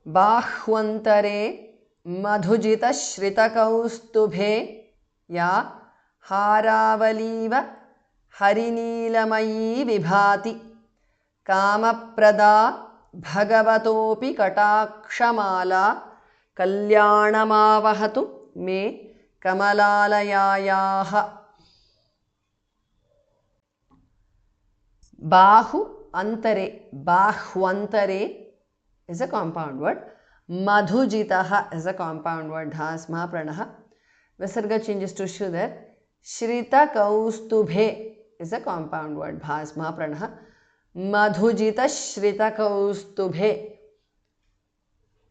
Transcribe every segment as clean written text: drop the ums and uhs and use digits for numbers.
बाह्वन्तरे मधुजितश्रितकौस्तुभे yeah हारावलीव हरिनीलमयी विभाति कामप्रदा भगवतोऽपि कटाक्षमाला कल्याणमावहतु may कमलालयायाः। Bahu antare, bahwantare is a compound word. Madhujitaha is a compound word. Dhas mahapranah. Visarga changes to shudar. Shrita kaustubhe is a compound word. Bhas mahapranah. Madhujita shrita kaustubhe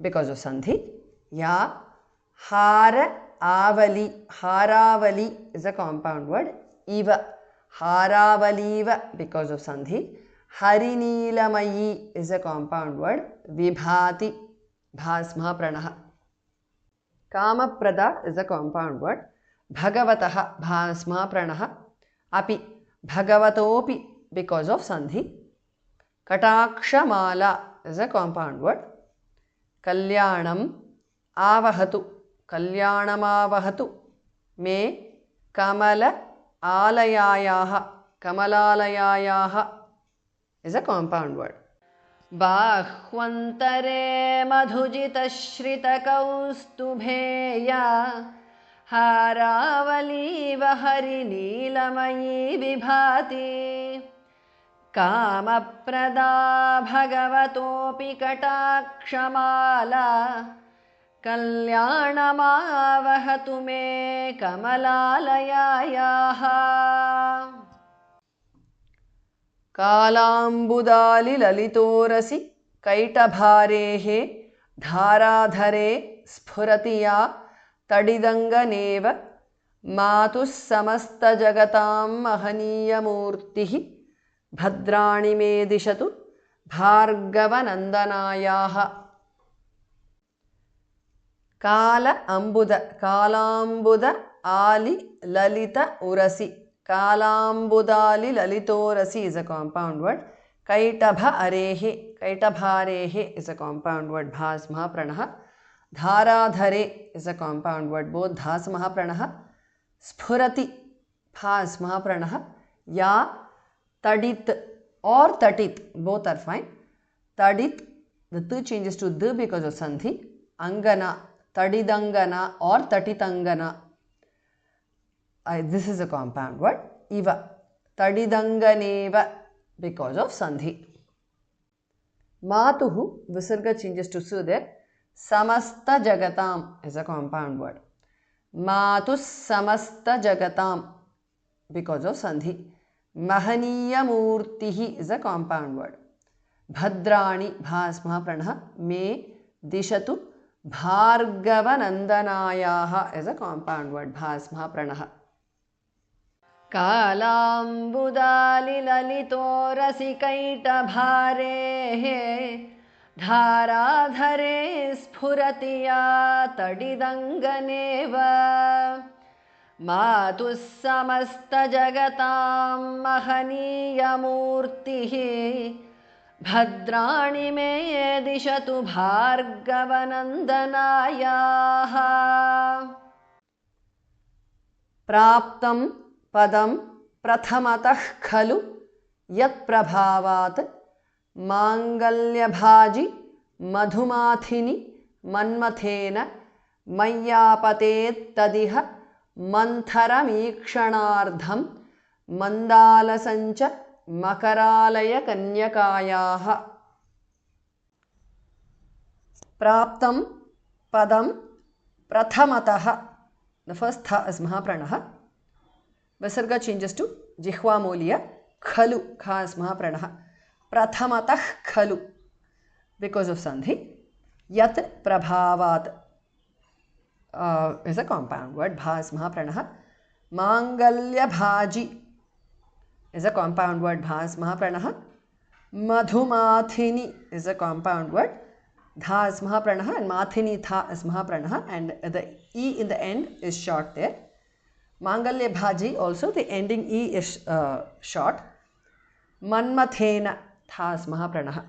because of sandhi. Ya hara avali. Haravali is a compound word. Eva. Haravaliva because of sandhi. Hariniilamayi is a compound word. Vibhati. Bhas mahapranah. Kamaprada is a compound word. Bhagavataha. Bhas mahapranah. Api. Bhagavatopi because of sandhi. Katakshamala is a compound word. Kalyanam avahatu. Kalyanam avahatu. Me kamala alayayaha. Kamalalayayaha is a compound word. Bahwantare madhujita kaustubheya haravaliva hariniilamayi vibhati kamaprada bhagavatopi katakshamala kalyanamavahatu me kamalalayayaha. कालाम्बुदालि ललितोरसि कैटभारेः धाराधरे स्फुरति या तडिदङ्गनेव मातुः समस्तजगतां महनीयमूर्तिः भद्राणि मे दिशतु भार्गवनन्दनायाः. कालाम्बुद आलि Lalit उरसि. Kalambudali lalitorasi is a compound word. Kaitabha arehe. Kaitabharehe is a compound word. Bhas mahapranah. Dharadhare is a compound word. Both dhas mahapranah. Sphurati. Bhas mahapranah. Ya tadit or tatit. Both are fine. Tadit. The tu changes to d because of sandhi. Angana. Tadidangana or tatitangana. This is a compound word. Iva. Tadidanganeva because of sandhi. Matuhu. Visarga changes to su there. Samasta jagatam is a compound word. Matus samasta jagatam because of sandhi. Mahaniya murtihi is a compound word. Bhadrani. Bhas mahapranah. Me dishatu bhargavanandanayaha is a compound word. Bhas mahapranah. कालाम्बुदालि ललितोरसि कैटभारेः धाराधरे स्फुरति या तडिदङ्गनेव मातुः समस्तजगतां महनीयमूर्तिः भद्राणि मे दिशतु भार्गवनन्दनायाः. प्राप्तं पदं प्रथमतः खलु यत्प्रभावात् माङ्गल्यभाजि मधुमाथिनि मन्मथेन मय्यापतेत्तदिह मन्थरमीक्षणार्धं मन्दालसञ्च मकरालयकन्यकायाः. प्राप्तं पदं प्रथमतः. The first tha is mahapranah. Visarga changes to jihvamoliya. Khalu. Kha is mahapranah. Prathamatah khalu because of sandhi. Yat prabhavat is a compound word. Bha is mahapranah. Mangalya bhaji is a compound word. Bha is mahapranah. Madhumathini is a compound word. Dha is mahapranah and mathini tha is mahapranah, and the e in the end is short there. Mangalya bhaji also the ending e is short. Manmathena tha is mahapranah.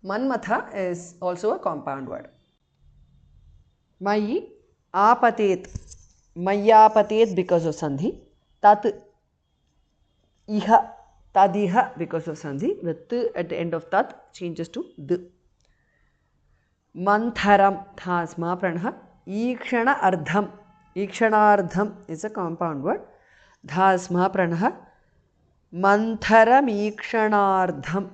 Manmatha is also a compound word. Mayi apatet. Mayyapatet because of sandhi. Tat iha. Tadiha because of sandhi. The t at the end of tat changes to d. Mantharam thasma pranah. Ikshana ardham. Ikshanardham is a compound word. Dhasma pranah. Mantharam ikshanardham.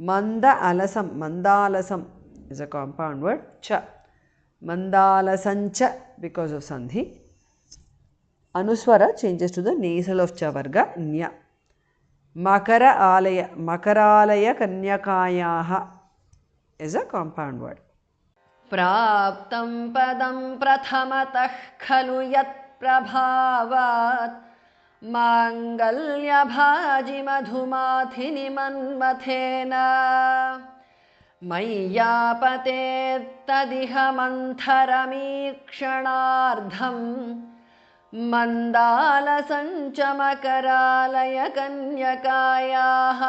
Manda alasam. Mandalasam is a compound word. Cha. Mandalasancha because of sandhi. Anuswara changes to the nasal of cha varga. Nya. Makara alaya. Makaralaya kanyakayaha is a compound word. Praptam padam prathamatah khalu yat prabhavat mangalya bhaji madhumathini manmathena मय्यापतेत् तदिह मन्थरमीक्षणार्धं मन्दालसञ्च मकरालय कन्यकायाः.